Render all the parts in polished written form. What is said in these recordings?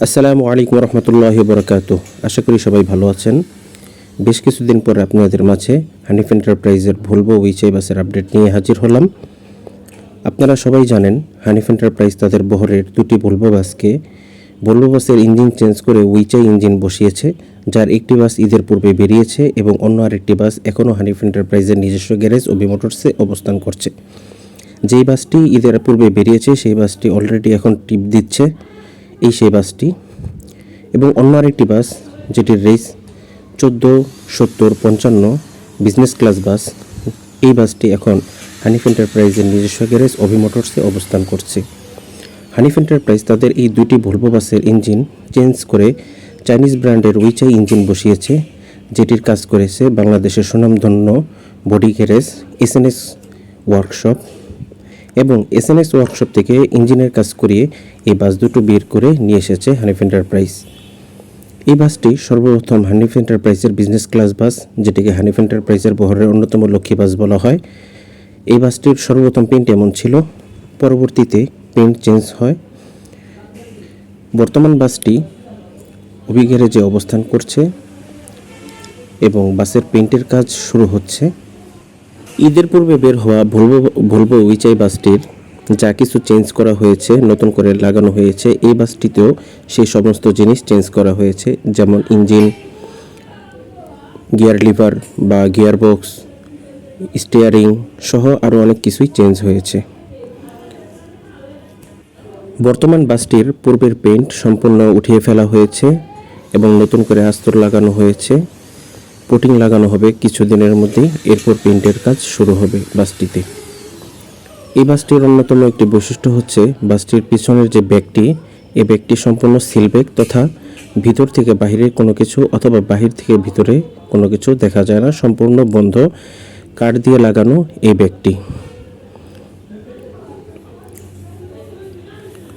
আসসালামু আলাইকুম রহমতুল্লাহি বরকাতুহ। আশা করি সবাই ভালো আছেন। বেশ কিছুদিন পর আপনাদের মাঝে হানিফ এন্টারপ্রাইজের ভলভো উইচাই বাসের আপডেট নিয়ে হাজির হলাম। আপনারা সবাই জানেন হানিফ এন্টারপ্রাইজ তাদের বহরের দুটি ভলভো বাসকে ভলভো বাসের ইঞ্জিন চেঞ্জ করে উইচাই ইঞ্জিন বসিয়েছে, যার একটি বাস ঈদের পূর্বে বেরিয়েছে এবং অন্য আরেকটি বাস এখনও হানিফ এন্টারপ্রাইজের নিজস্ব গ্যারেজ ও মোটরসে অবস্থান করছে। যেই বাসটি ঈদের পূর্বে বেরিয়েছে সেই বাসটি অলরেডি এখন টিপ দিচ্ছে, সেই বাসটি। এবং অন্য আরেকটি বাস যেটির রেস 147055 বিজনেস ক্লাস বাস, এই বাসটি এখন হানিফ এন্টারপ্রাইজের নিজস্ব গ্যারেজ মোটরসে অবস্থান করছে। হানিফ এন্টারপ্রাইজ তাদের এই দুটি ভলভো বাসের ইঞ্জিন চেঞ্জ করে চাইনিজ ব্র্যান্ডের উইচাই ইঞ্জিন বসিয়েছে, যেটির কাজ করেছে বাংলাদেশের সুনামধন্য বডি গ্যারেজ Sns ওয়ার্কশপ, এবং Sns ওয়ার্কশপ থেকে ইঞ্জিনের কাজ করিয়ে এই বাস দুটো বের করে নিয়ে এসেছে হানিফ এন্টারপ্রাইজ। এই বাসটি সর্বপ্রথম হানিফ এন্টারপ্রাইজের বিজনেস ক্লাস বাস, যেটিকে হানিফ এন্টারপ্রাইজের বহরের অন্যতম লক্ষ্মী বাস বলা হয়। এই বাসটির সর্বপ্রথম পেইন্ট এমন ছিল, পরবর্তীতে পেইন্ট চেঞ্জ হয়। বর্তমান বাসটি ওবি গ্যারেজে অবস্থান করছে এবং বাসের পেইন্টের কাজ শুরু হচ্ছে। ঈদের পূর্বে বের হওয়া ভলভো উইচাই বাসটির যা কিছু চেঞ্জ করা হয়েছে, নতুন করে লাগানো হয়েছে, এই বাসটিতেও সেই সমস্ত জিনিস চেঞ্জ করা হয়েছে, যেমন ইঞ্জিন, গিয়ার লিভার বা গিয়ার বক্স, স্টিয়ারিং সহ আরও অনেক কিছুই চেঞ্জ হয়েছে। বর্তমান বাসটির পূর্বের পেইন্ট সম্পূর্ণ উঠিয়ে ফেলা হয়েছে এবং নতুন করে আস্তর লাগানো হয়েছে। কোটিং লাগানো হবে কিছুদিনের মধ্যেই, এরপর পেইন্টের কাজ শুরু হবে বাসটিতে। এই বাসটির অন্যতম একটি বৈশিষ্ট্য হচ্ছে বাসটির পিছনের যে ব্যাগটি, এই ব্যাগটি সম্পূর্ণ সিল ব্যাগ, তথা ভিতর থেকে বাহিরে কোনো কিছু অথবা বাহির থেকে ভিতরে কোনো কিছু দেখা যায় না, সম্পূর্ণ বন্ধ, কাঠ দিয়ে লাগানো এই ব্যাগটি।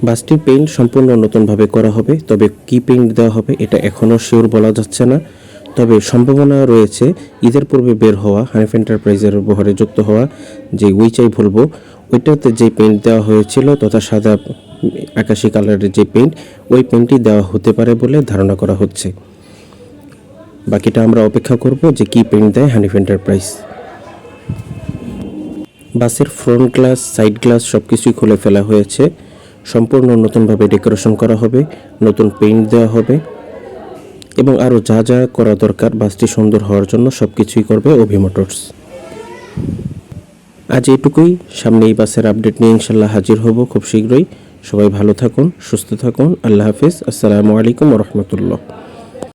বাসটির পেইন্ট সম্পূর্ণ নতুনভাবে করা হবে, তবে কি পেইন্ট দেওয়া হবে এটা এখনও শিওর বলা যাচ্ছে না। তবে সম্ভাবনা রয়েছে ঈদের পূর্বে বের হওয়া হানিফ এন্টারপ্রাইজের বহরে যুক্ত হওয়া যে উইচাই ভলভো, ওইটাতে যে পেইন্ট দেওয়া হয়েছিল তথা সাদা আকাশি কালারের যে পেইন্ট, ওই পেইন্টই দেওয়া হতে পারে বলে ধারণা করা হচ্ছে। বাকিটা আমরা অপেক্ষা করব যে কি পেইন্ট দেয় হানিফ এন্টারপ্রাইজ। বাসের ফ্রন্ট গ্লাস, সাইড গ্লাস সব কিছুই খুলে ফেলা হয়েছে, সম্পূর্ণ নতুনভাবে ডেকোরেশন করা হবে, নতুন পেইন্ট দেওয়া হবে এবং আরও যা যা করা দরকার বাসটি সুন্দর হওয়ার জন্য সব কিছুই করবে ওভি মোটরস। আজ এটুকুই, সামনে এই বাসের আপডেট নিয়ে ইনশাল্লাহ হাজির হব খুব শীঘ্রই। সবাই ভালো থাকুন, সুস্থ থাকুন, আল্লাহ হাফেজ, আসসালামু আলাইকুম রহমতুল্লাহ।